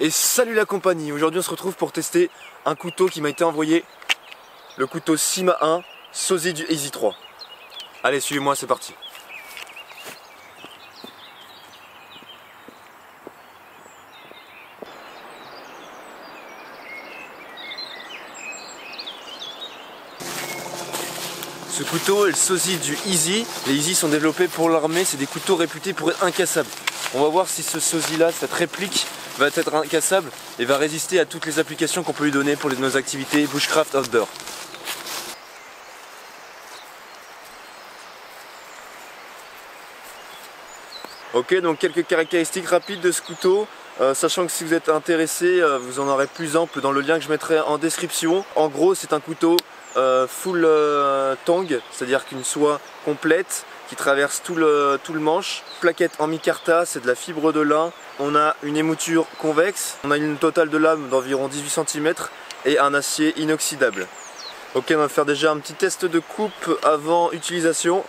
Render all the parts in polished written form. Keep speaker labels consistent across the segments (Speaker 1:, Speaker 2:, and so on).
Speaker 1: Et salut la compagnie, aujourd'hui on se retrouve pour tester un couteau qui m'a été envoyé, le couteau Syma 1, sosie du Easy 3. Allez, suivez-moi, c'est parti. Ce couteau est le sosie du Easy. Les Easy sont développés pour l'armée, c'est des couteaux réputés pour être incassables. On va voir si ce sosie là, cette réplique, va être incassable et va résister à toutes les applications qu'on peut lui donner pour nos activités bushcraft outdoor. Ok, donc quelques caractéristiques rapides de ce couteau, sachant que si vous êtes intéressé, vous en aurez plus ample dans le lien que je mettrai en description. En gros, c'est un couteau full tang, c'est-à-dire qu'une soie complète qui traverse tout le manche. Plaquette en micarta, c'est de la fibre de lin. On a une émouture convexe, on a une totale de lame d'environ 18 cm et un acier inoxydable. Ok, on va faire déjà un petit test de coupe avant utilisation.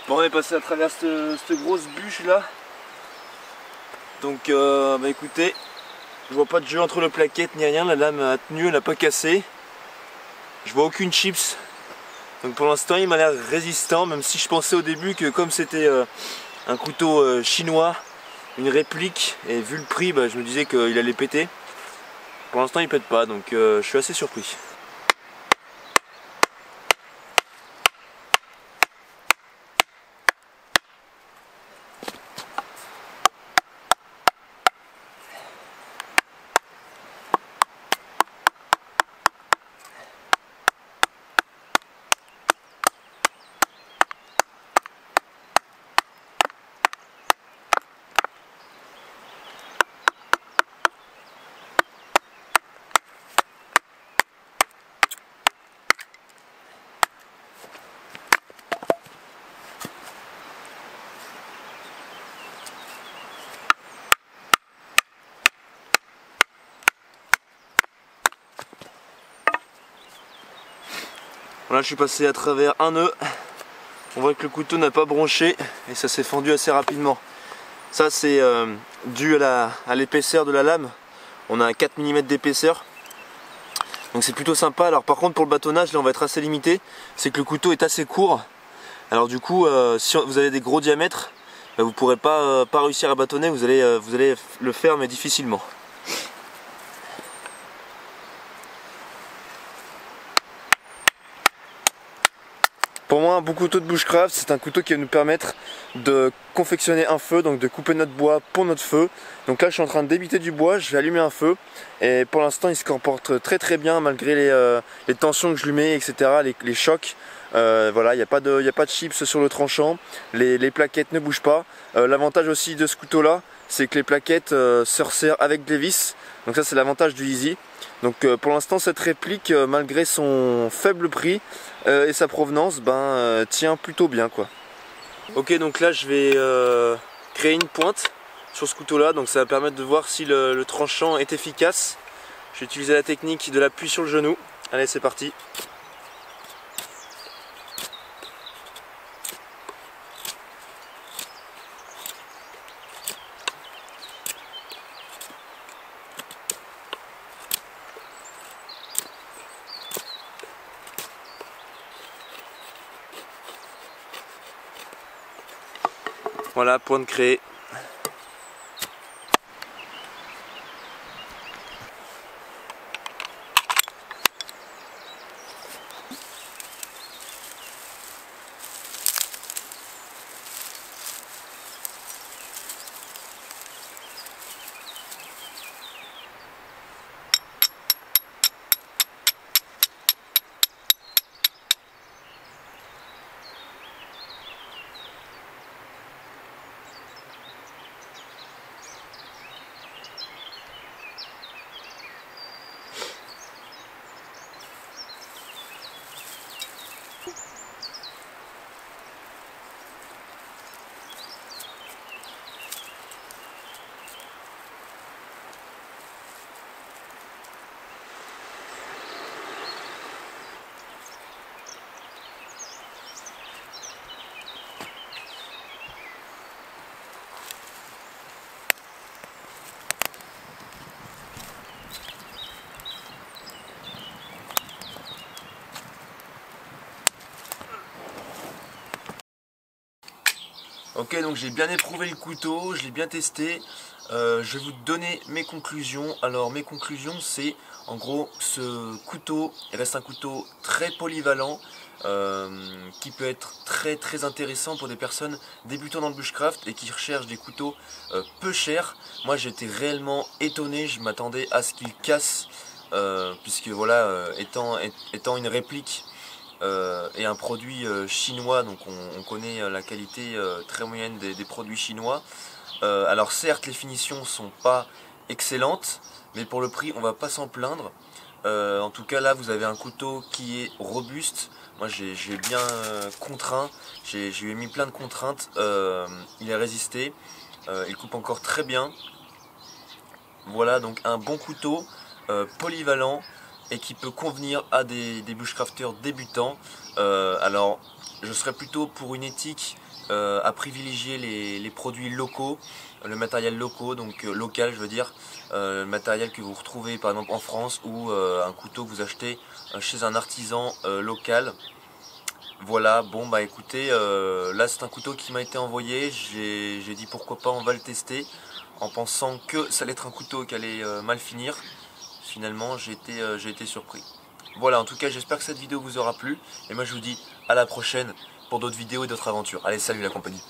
Speaker 1: Bon, on est passé à travers cette grosse bûche là. Donc bah écoutez, je vois pas de jeu entre le plaquette ni rien, la lame a tenu, elle n'a pas cassé. Je vois aucune chips. Donc pour l'instant il m'a l'air résistant, même si je pensais au début que comme c'était un couteau chinois, une réplique, et vu le prix, bah, je me disais qu'il allait péter. Pour l'instant il pète pas, donc je suis assez surpris. Voilà, je suis passé à travers un nœud. On voit que le couteau n'a pas bronché et ça s'est fendu assez rapidement. Ça c'est dû à l'épaisseur de la lame. On a 4 mm d'épaisseur. Donc c'est plutôt sympa. Alors par contre pour le bâtonnage, là on va être assez limité. C'est que le couteau est assez court. Alors du coup, si vous avez des gros diamètres, vous ne pourrez pas réussir à bâtonner. Vous allez le faire mais difficilement. Pour moi, un bon couteau de bushcraft, c'est un couteau qui va nous permettre de confectionner un feu, donc de couper notre bois pour notre feu. Donc là, je suis en train de débiter du bois, je vais allumer un feu. Et pour l'instant, il se comporte très très bien malgré les tensions que je lui mets, etc., les chocs. Voilà, il n'y a pas de chips sur le tranchant, les plaquettes ne bougent pas. L'avantage aussi de ce couteau-là, c'est que les plaquettes se resserrent avec des vis. Donc ça, c'est l'avantage du Easy. Donc pour l'instant cette réplique malgré son faible prix et sa provenance tient plutôt bien quoi. Ok, donc là je vais créer une pointe sur ce couteau là, donc ça va permettre de voir si le tranchant est efficace. Je vais utiliser la technique de l'appui sur le genou. Allez, c'est parti. Voilà, pointe créée. Ok, donc j'ai bien éprouvé le couteau, je l'ai bien testé. Je vais vous donner mes conclusions. Alors mes conclusions, c'est en gros ce couteau reste un couteau très polyvalent qui peut être très intéressant pour des personnes débutant dans le bushcraft et qui recherchent des couteaux peu chers. Moi j'étais réellement étonné, je m'attendais à ce qu'il casse puisque voilà, étant une réplique et un produit chinois, donc on connaît la qualité très moyenne des produits chinois. Alors certes les finitions sont pas excellentes, mais pour le prix on va pas s'en plaindre. En tout cas là vous avez un couteau qui est robuste. Moi j'ai bien contraint, j'ai mis plein de contraintes, il a résisté, il coupe encore très bien. Voilà donc un bon couteau polyvalent et qui peut convenir à des bushcrafters débutants. Alors je serais plutôt pour une éthique à privilégier les produits locaux, le matériel local je veux dire, le matériel que vous retrouvez par exemple en France ou un couteau que vous achetez chez un artisan local. Voilà, bon bah écoutez, là c'est un couteau qui m'a été envoyé, j'ai dit pourquoi pas on va le tester en pensant que ça allait être un couteau qui allait mal finir. Finalement j'ai été surpris. Voilà, en tout cas j'espère que cette vidéo vous aura plu et moi je vous dis à la prochaine pour d'autres vidéos et d'autres aventures. Allez, salut la compagnie.